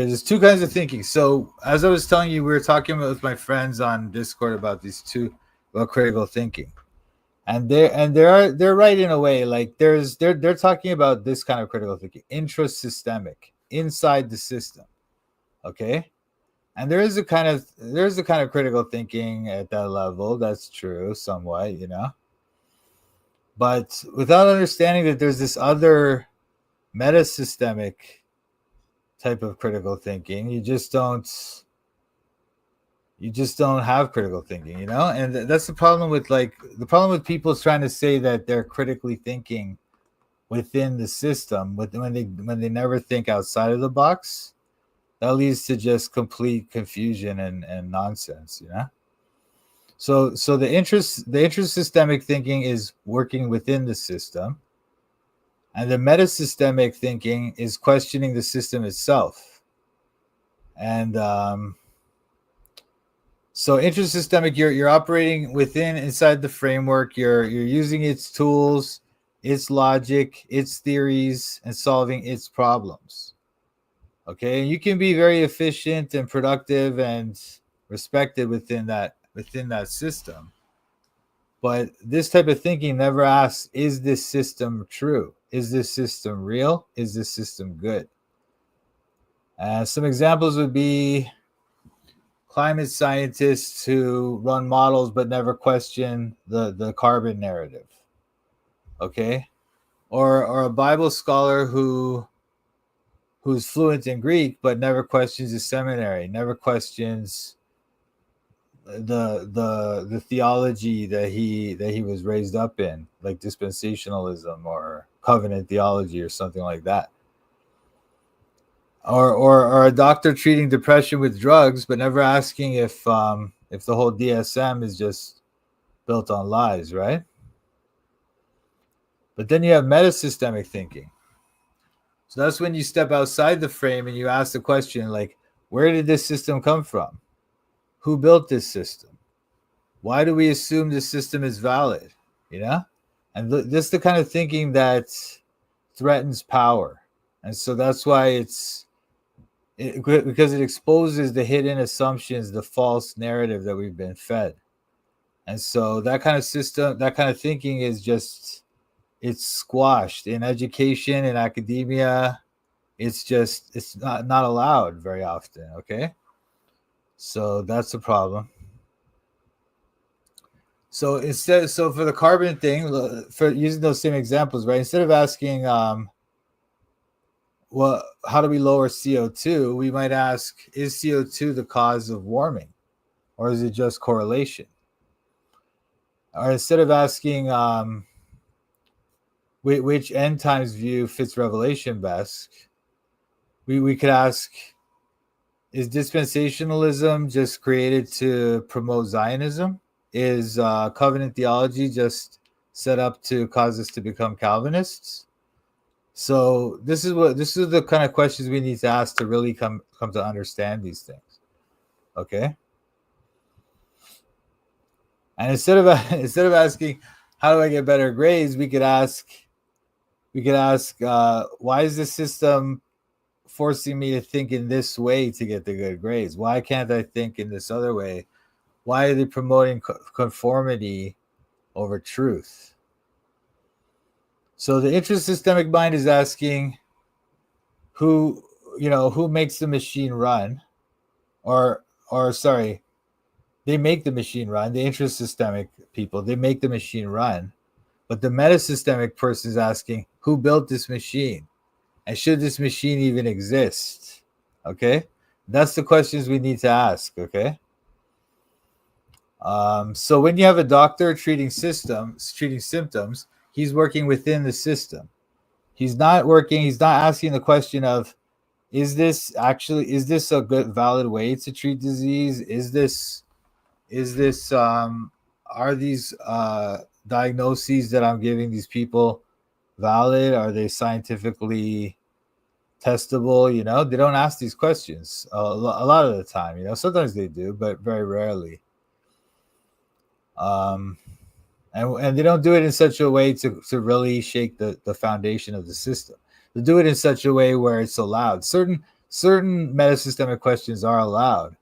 There's two kinds of thinking. So as I was telling you, we were talking with my friends on Discord about these two about critical thinking. And they're right in a way. Like they're talking about this kind of critical thinking, intrasystemic, inside the system. Okay? And there's a kind of critical thinking at that level. That's true, somewhat, But without understanding that there's this other metasystemic type of critical thinking, you just don't have critical thinking, and that's the problem with people trying to say that they're critically thinking within the system, when they never think outside of the box. That leads to just complete confusion and nonsense. So the intrasystemic thinking is working within the system, and the metasystemic thinking is questioning the system itself. And so intrasystemic, you're operating inside the framework. You're using its tools, its logic, its theories, and solving its problems. Okay, and you can be very efficient and productive and respected within that system. But this type of thinking never asks, is this system true? Is this system real? Is this system good? Some examples would be climate scientists who run models but never question the carbon narrative. Okay? Or a Bible scholar who's fluent in Greek but never questions the seminary, never questions the theology that he was raised up in, like dispensationalism or covenant theology or something like that. Or a doctor treating depression with drugs but never asking if the whole DSM is just built on lies, right? But then you have metasystemic thinking. So that's when you step outside the frame and you ask the question, like, where did this system come from? Who built this system? Why do we assume this system is valid? And this is the kind of thinking that threatens power. And so that's why because it exposes the hidden assumptions, the false narrative that we've been fed. And so that kind of system, that kind of thinking it's squashed in education and academia. It's not allowed very often. Okay. So that's the problem. So for the carbon thing, for using those same examples, right? Instead of asking, well, how do we lower CO2? We might ask, is CO2 the cause of warming, or is it just correlation? Or instead of asking, which end times view fits Revelation best, we could ask, is dispensationalism just created to promote Zionism? Is covenant theology just set up to cause us to become Calvinists? So this is the kind of questions we need to ask to really come to understand these things. Okay. And instead of asking, how do I get better grades, we could ask, why is the system forcing me to think in this way to get the good grades? Why can't I think in this other way? Why are they promoting conformity over truth? So the intrasystemic mind is asking, who makes the machine run, or sorry, they make the machine run. The intrasystemic people, they make the machine run. But the metasystemic person is asking, who built this machine? And should this machine even exist? Okay? That's the questions we need to ask, okay? So when you have a doctor treating symptoms, he's working within the system. He's not asking the question of, is this a good valid way to treat disease? Are these diagnoses that I'm giving these people valid? Are they scientifically testable? They don't ask these questions a lot of the time. Sometimes they do, but very rarely. And they don't do it in such a way to really shake the foundation of the system. They do it in such a way where it's allowed. Certain certain metasystemic questions are allowed,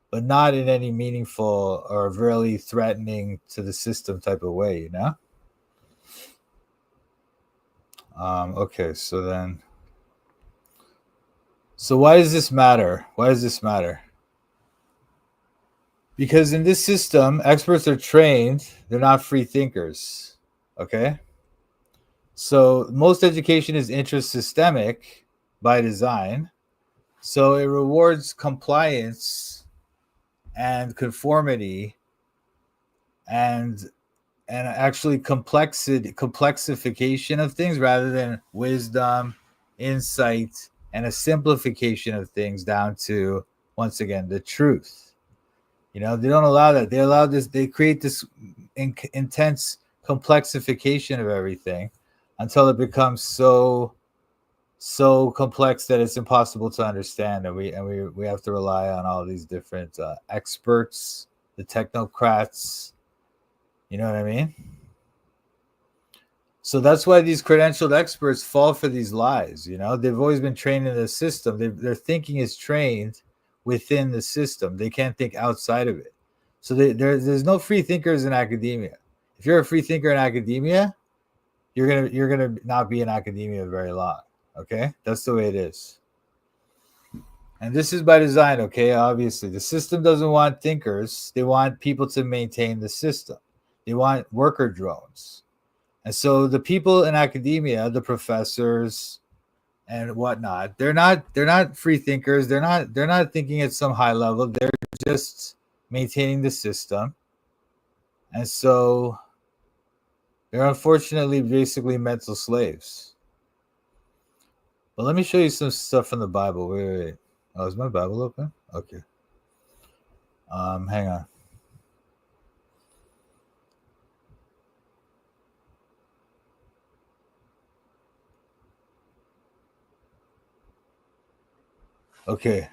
but not in any meaningful or really threatening to the system type of way, you know? Okay, so why does this matter? Why does this matter? Because in this system, experts are trained, they're not free thinkers. Okay? So most education is interest systemic by design. So it rewards compliance and conformity and actually complexification of things rather than wisdom, insight, and a simplification of things down to, once again, the truth. You know, they don't allow that. They allow this, they create this intense complexification of everything until it becomes so complex that it's impossible to understand, and we have to rely on all these different experts, the technocrats. You know what I mean? So that's why these credentialed experts fall for these lies. You know, they've always been trained in the system. Their thinking is trained within the system. They can't think outside of it. So there's no free thinkers in academia. If you're a free thinker in academia, you're gonna not be in academia very long. Okay, that's the way it is. And this is by design. Okay, obviously the system doesn't want thinkers. They want people to maintain the system. They want worker drones. And so the people in academia, the professors and whatnot, they're not free thinkers. They're not thinking at some high level. They're just maintaining the system. And so they're unfortunately basically mental slaves. But let me show you some stuff from the Bible. Wait. Oh, is my Bible open? Okay. Hang on. Okay.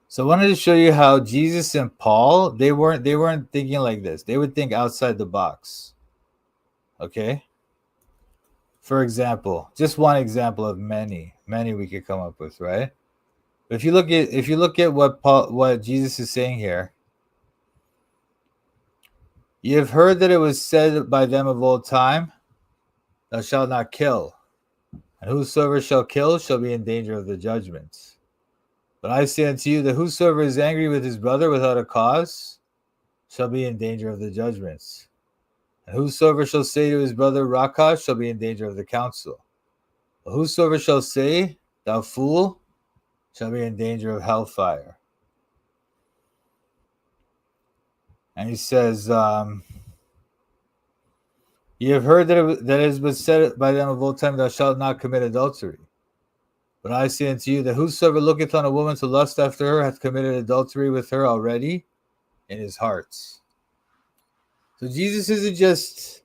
So I wanted to show you how Jesus and Paul, they weren't thinking like this. They would think outside the box. Okay? For example, just one example of many we could come up with, right? But if you look at what Jesus is saying here, you have heard that it was said by them of old time, thou shalt not kill, and whosoever shall kill shall be in danger of the judgment. But I say unto you that whosoever is angry with his brother without a cause shall be in danger of the judgments. And whosoever shall say to his brother, Raca, shall be in danger of the council. But whosoever shall say, thou fool, shall be in danger of hellfire. And he says, ye have heard that it has been said by them of old time, thou shalt not commit adultery. But I say unto you that whosoever looketh on a woman to lust after her hath committed adultery with her already in his heart. So Jesus isn't just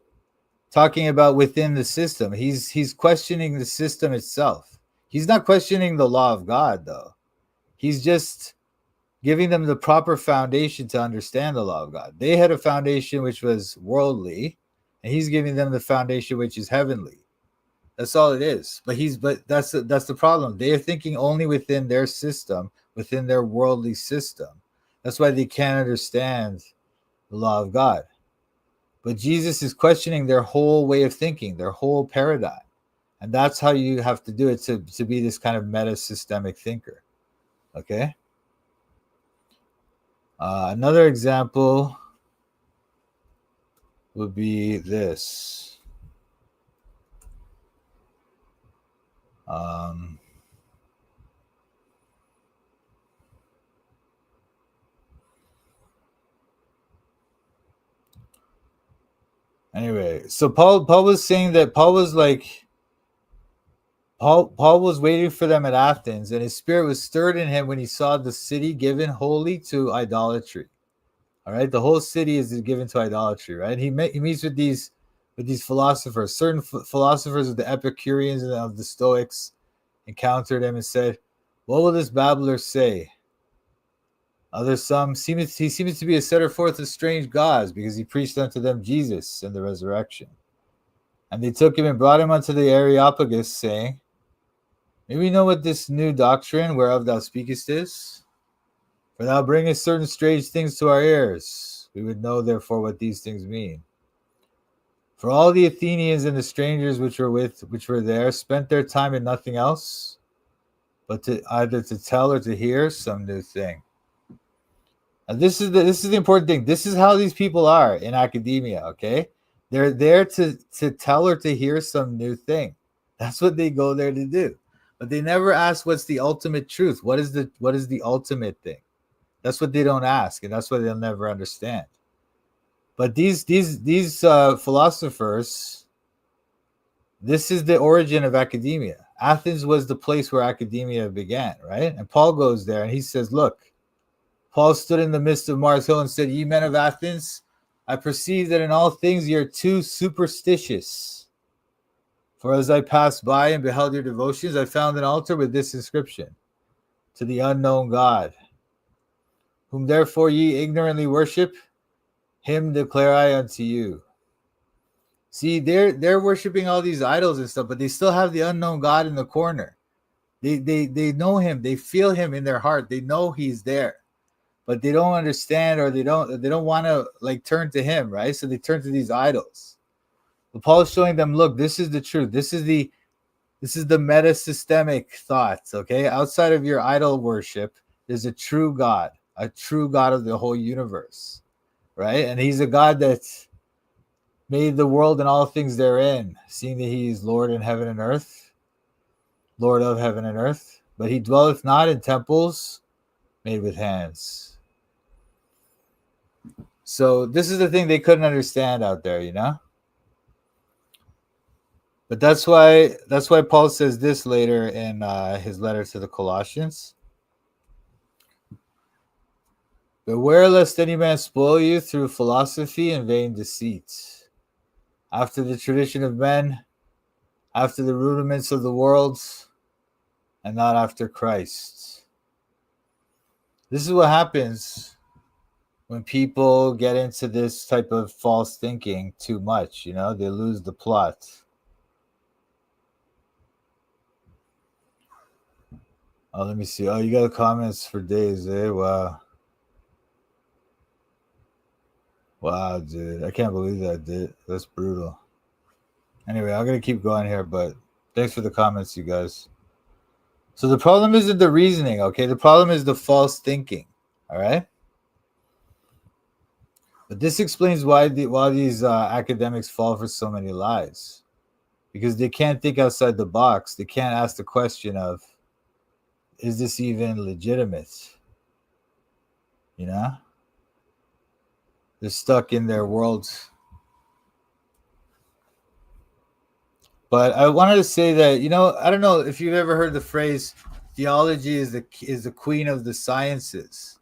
talking about within the system. He's questioning the system itself. He's not questioning the law of God, though. He's just giving them the proper foundation to understand the law of God. They had a foundation which was worldly, and he's giving them the foundation which is heavenly. That's all it is. But that's the problem. They are thinking only within their system, within their worldly system. That's why they can't understand the law of God. But Jesus is questioning their whole way of thinking, their whole paradigm. And that's how you have to do it to be this kind of meta-systemic thinker. Okay? Another example would be this. Anyway, so Paul was saying that Paul was waiting for them at Athens, and his spirit was stirred in him when he saw the city given wholly to idolatry. All right, the whole city is given to idolatry, right? He meets with these philosophers. Certain philosophers of the Epicureans and of the Stoics encountered him and said, "What will this babbler say?" Others, he seems to be a setter forth of strange gods, because he preached unto them Jesus and the resurrection. And they took him and brought him unto the Areopagus, saying, May we know what this new doctrine whereof thou speakest is. For thou bringest certain strange things to our ears. We would know therefore what these things mean. For all the Athenians and the strangers which were there, spent their time in nothing else, but to either to tell or to hear some new thing. And this is the important thing. This is how these people are in academia. Okay, they're there to tell or to hear some new thing. That's what they go there to do. But they never ask what's the ultimate truth. What is the ultimate thing? That's what they don't ask, and that's what they'll never understand. But these philosophers, this is the origin of academia. Athens was the place where academia began, right? And Paul goes there and he says, look, Paul stood in the midst of Mars Hill and said, ye men of Athens, I perceive that in all things ye are too superstitious. For as I passed by and beheld your devotions, I found an altar with this inscription, to the unknown God, whom therefore ye ignorantly worship, him declare I unto you. See, they're worshiping all these idols and stuff, but they still have the unknown God in the corner. They know him, they feel him in their heart, they know he's there, but they don't understand, or they don't want to like turn to him, right? So they turn to these idols. But Paul is showing them, look, this is the truth. This is the meta-systemic thoughts, okay? Outside of your idol worship, there's a true God of the whole universe, right? And he's a God that made the world and all things therein, seeing that he is Lord in heaven and earth, Lord of heaven and earth, but he dwelleth not in temples made with hands. So this is the thing they couldn't understand out there, you know? But that's why Paul says this later in his letter to the Colossians. Beware lest any man spoil you through philosophy and vain deceit, after the tradition of men, after the rudiments of the world, and not after Christ. This is what happens when people get into this type of false thinking too much, you know, they lose the plot. Oh, let me see. Oh, you got comments for days, eh? Wow. Wow, dude. I can't believe that, dude. That's brutal. Anyway, I'm going to keep going here, but thanks for the comments, you guys. So the problem isn't the reasoning, okay? The problem is the false thinking, all right? But this explains why these academics fall for so many lies. Because they can't think outside the box. They can't ask the question of, is this even legitimate? You know? They're stuck in their worlds. But I wanted to say that, you know, I don't know if you've ever heard the phrase, theology is the queen of the sciences.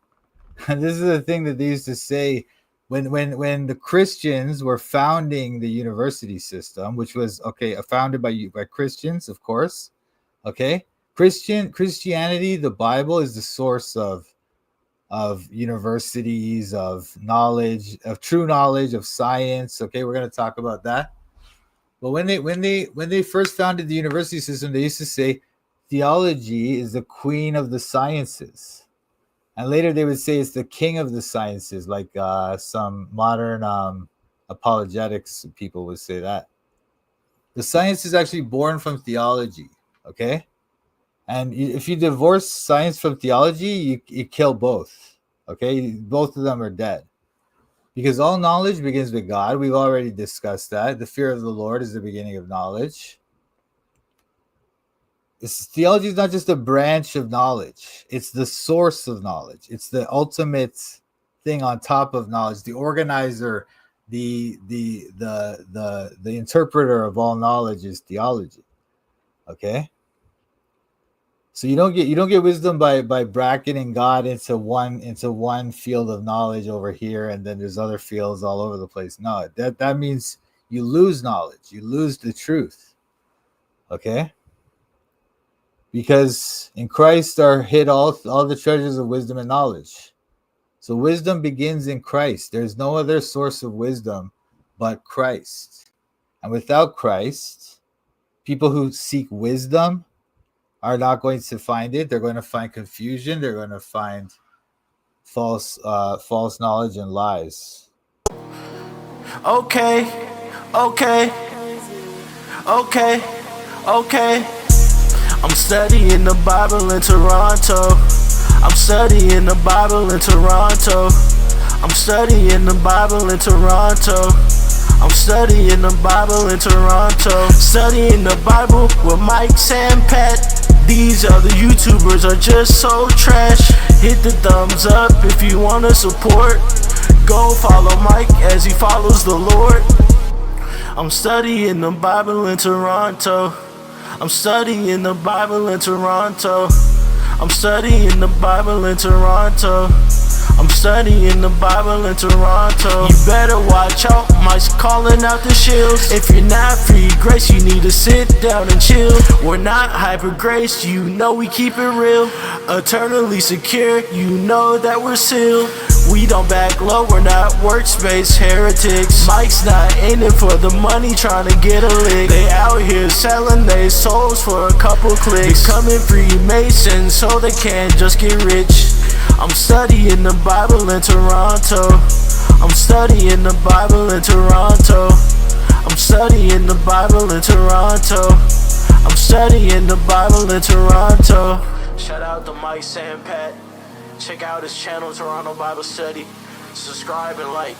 And this is the thing that they used to say when the Christians were founding the university system, which was, founded by Christians, of course. Okay? Christianity, the Bible, is the source of universities, of knowledge, of true knowledge, of science. Okay, we're going to talk about that. But when they first founded the university system, they used to say theology is the queen of the sciences, and later they would say it's the king of the sciences, like some modern apologetics people would say that. The science is actually born from theology. Okay. And if you divorce science from theology, you kill both. Okay? Both of them are dead. Because all knowledge begins with God. We've already discussed that. The fear of the Lord is the beginning of knowledge. Theology is not just a branch of knowledge. It's the source of knowledge. It's the ultimate thing on top of knowledge. The organizer, the interpreter of all knowledge is theology. Okay? So you don't get wisdom by bracketing God into one field of knowledge over here, and then there's other fields all over the place. No, that means you lose knowledge, you lose the truth. Okay? Because in Christ are hid all the treasures of wisdom and knowledge. So wisdom begins in Christ. There's no other source of wisdom but Christ. And without Christ, people who seek wisdom are not going to find it. They're going to find confusion. They're going to find false knowledge and lies. Okay, okay, okay, okay. I'm studying the Bible in Toronto. I'm studying the Bible in Toronto. I'm studying the Bible in Toronto. I'm studying the Bible in Toronto. Studying the Bible with Mike Sampat. These other YouTubers are just so trash. Hit the thumbs up if you wanna support. Go follow Mike as he follows the Lord. I'm studying the Bible in Toronto. I'm studying the Bible in Toronto. I'm studying the Bible in Toronto. I'm studying the Bible in Toronto. You better watch out, Mike's calling out the shields. If you're not free grace, you need to sit down and chill. We're not hyper grace, you know we keep it real. Eternally secure, you know that we're sealed. We don't back low, we're not workspace heretics. Mike's not in it for the money, trying to get a lick. They out here selling their souls for a couple clicks. Becoming Freemasons so they can't just get rich. I'm studying the Bible in Toronto. I'm studying the Bible in Toronto. I'm studying the Bible in Toronto. I'm studying the Bible in Toronto. Shout out to Mike Sampat. Check out his channel, Toronto Bible Study. Subscribe and like.